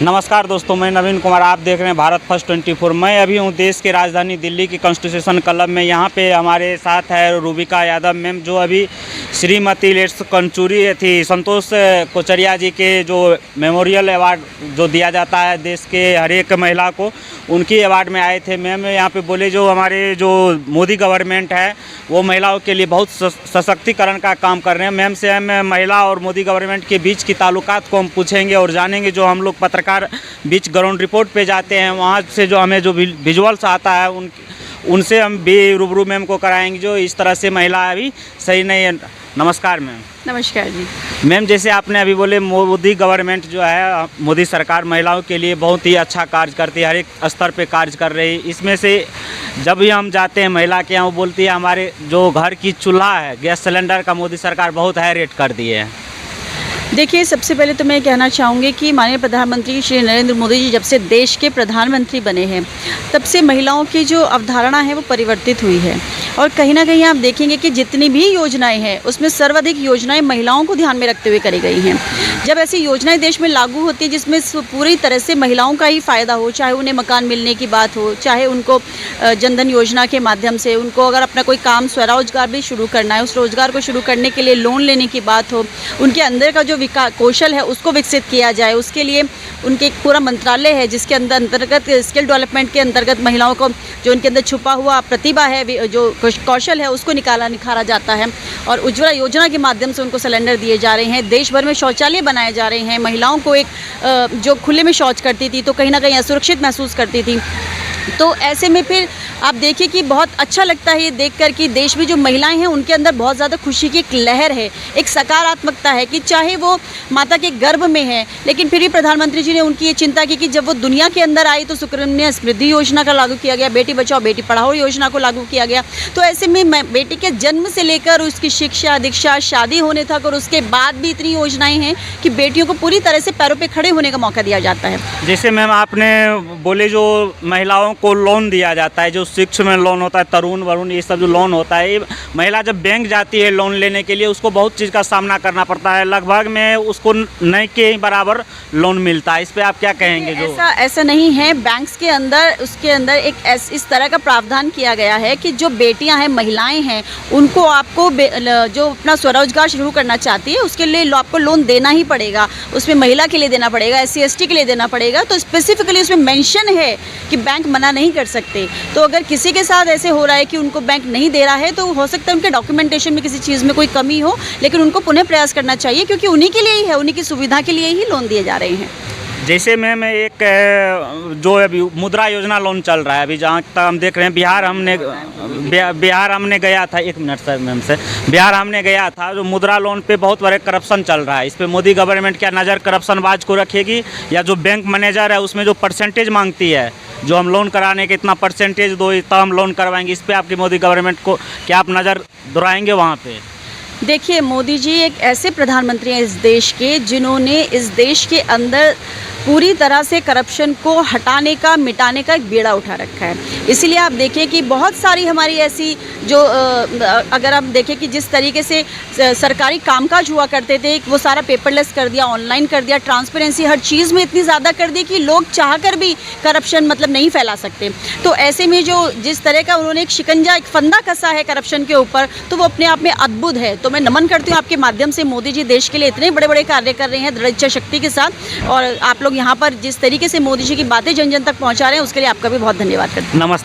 नमस्कार दोस्तों, मैं नवीन कुमार, आप देख रहे हैं भारत फर्स्ट 24। मैं अभी हूँ देश की राजधानी दिल्ली की कॉन्स्टिट्यूशन क्लब में। यहाँ पे हमारे साथ है रूबिका यादव मैम, जो अभी श्रीमती लेट्स कंचूरी थी संतोष कोचरिया जी के जो मेमोरियल अवार्ड जो दिया जाता है देश के हर एक महिला को, उनकी अवार्ड में आए थे। मैम यहाँ पे बोले जो हमारे जो मोदी गवर्नमेंट है वो महिलाओं के लिए बहुत सशक्तिकरण का काम कर रहे हैं। मैम से हम महिला और मोदी गवर्नमेंट के बीच की ताल्लुकात को हम पूछेंगे और जानेंगे। जो हम लोग पत्रकार बीच ग्राउंड रिपोर्ट पे जाते हैं, वहाँ से जो हमें जो विजुअल्स आता है उनसे हम भी रूबरू मैम को कराएंगे जो इस तरह से महिला अभी सही नहीं है। नमस्कार मैम। नमस्कार जी। मैम, जैसे आपने अभी बोले मोदी गवर्नमेंट जो है, मोदी सरकार महिलाओं के लिए बहुत ही अच्छा कार्य करती है, हर एक स्तर पे कार्य कर रही है। इसमें से जब भी हम जाते हैं महिला के यहाँ, वो बोलती है हमारे जो घर की चूल्हा है, गैस सिलेंडर का मोदी सरकार बहुत हाई रेट कर दिए है। देखिए, सबसे पहले तो मैं कहना चाहूँगी कि माननीय प्रधानमंत्री श्री नरेंद्र मोदी जी जब से देश के प्रधानमंत्री बने हैं, तब से महिलाओं की जो अवधारणा है वो परिवर्तित हुई है। और कहीं ना कहीं आप देखेंगे कि जितनी भी योजनाएं हैं उसमें सर्वाधिक योजनाएं महिलाओं को ध्यान में रखते हुए करी गई हैं। जब ऐसी योजनाएं देश में लागू होती है जिसमें पूरी तरह से महिलाओं का ही फ़ायदा हो, चाहे उन्हें मकान मिलने की बात हो, चाहे उनको जनधन योजना के माध्यम से उनको अगर अपना कोई काम स्वरोजगार भी शुरू करना है, उस रोज़गार को शुरू करने के लिए लोन लेने की बात हो, उनके अंदर का जो कौशल है उसको विकसित किया जाए, उसके लिए उनके एक पूरा मंत्रालय है जिसके अंतर्गत स्किल डेवलपमेंट के अंतर्गत महिलाओं को जो उनके अंदर छुपा हुआ प्रतिभा है, जो कौशल है, उसको निखारा जाता है। और उज्ज्वला योजना के माध्यम से उनको सिलेंडर दिए जा रहे हैं। देश भर में शौचालय बनाए जा रहे हैं। महिलाओं को एक जो खुले में शौच करती थी तो कहीं ना कहीं असुरक्षित महसूस करती थी। तो ऐसे में फिर आप देखिए कि बहुत अच्छा लगता है ये देखकर कि देश में जो महिलाएं हैं उनके अंदर बहुत ज़्यादा खुशी की एक लहर है, एक सकारात्मकता है कि चाहे वो माता के गर्भ में है, लेकिन फिर भी प्रधानमंत्री जी ने उनकी ये चिंता की कि जब वो दुनिया के अंदर आई तो सुकन्या समृद्धि योजना का लागू किया गया, बेटी बचाओ बेटी पढ़ाओ योजना को लागू किया गया। तो ऐसे में बेटी के जन्म से लेकर उसकी शिक्षा दीक्षा शादी होने तक और उसके बाद भी इतनी योजनाएँ हैं कि बेटियों को पूरी तरह से पैरों पर खड़े होने का मौका दिया जाता है। जैसे मैम आपने बोले जो महिलाओं को लोन दिया जाता है, जो सूक्ष्म लोन होता है, तरुण वरुण ये सब जो लोन होता है, महिला जब बैंक जाती है लोन लेने के लिए उसको बहुत चीज़ का सामना करना पड़ता है। लगभग में उसको नहीं के बराबर लोन मिलता है। इस पे आप क्या कहेंगे? जो ऐसा नहीं है। बैंक्स के अंदर उसके अंदर एक इस तरह का प्रावधान किया गया है कि जो बेटियां हैं, महिलाएं हैं, उनको आपको जो अपना स्वरोजगार शुरू करना चाहती है उसके लिए आपको लोन देना ही पड़ेगा। उसमें महिला के लिए देना पड़ेगा, SC ST के लिए देना पड़ेगा। तो स्पेसिफिकली उसमें मेंशन है कि बैंक मना नहीं कर सकते। तो अगर किसी के साथ ऐसे हो रहा है कि उनको बैंक नहीं दे रहा है तो हो सकता है उनके डॉक्यूमेंटेशन में किसी चीज़ में कोई कमी हो, लेकिन उनको पुनः प्रयास करना चाहिए क्योंकि उन्हीं के लिए ही है, उन्हीं की सुविधा के लिए ही लोन दिए जा रहे हैं। जैसे मैम एक जो अभी मुद्रा योजना लोन चल रहा है, अभी जहाँ तक हम देख रहे हैं बिहार हमने गया था, एक मिनट सर मैम से, बिहार हमने गया था। जो मुद्रा लोन पे बहुत बड़े करप्शन चल रहा है, इस पे मोदी गवर्नमेंट क्या नज़र करप्शनबाज को रखेगी, या जो बैंक मैनेजर है उसमें जो परसेंटेज मांगती है, जो हम लोन कराने के इतना परसेंटेज दो तब हम लोन करवाएंगे, इस पर आपकी मोदी गवर्नमेंट को क्या आप नज़र दोहराएंगे वहाँ पे? देखिए, मोदी जी एक ऐसे प्रधानमंत्री हैं इस देश के जिन्होंने इस देश के अंदर पूरी तरह से करप्शन को हटाने का, मिटाने का एक बेड़ा उठा रखा है। इसीलिए आप देखिए कि बहुत सारी हमारी ऐसी जो अगर आप देखें कि जिस तरीके से सरकारी कामकाज हुआ करते थे वो सारा पेपरलेस कर दिया, ऑनलाइन कर दिया, ट्रांसपेरेंसी हर चीज़ में इतनी ज़्यादा कर दी कि लोग चाहकर भी करप्शन मतलब नहीं फैला सकते। तो ऐसे में जो जिस तरह का उन्होंने एक शिकंजा, एक फंदा कसा है करप्शन के ऊपर, तो वो अपने आप में अद्भुत है। तो मैं नमन करती हूँ आपके माध्यम से, मोदी जी देश के लिए इतने बड़े बड़े कार्य कर रहे हैं दृढ़ इच्छा शक्ति के साथ। और आप लोग यहाँ पर जिस तरीके से मोदी जी की बातें जन जन तक पहुँचा रहे हैं उसके लिए आपका भी बहुत धन्यवाद करते हैं। नमस्ते।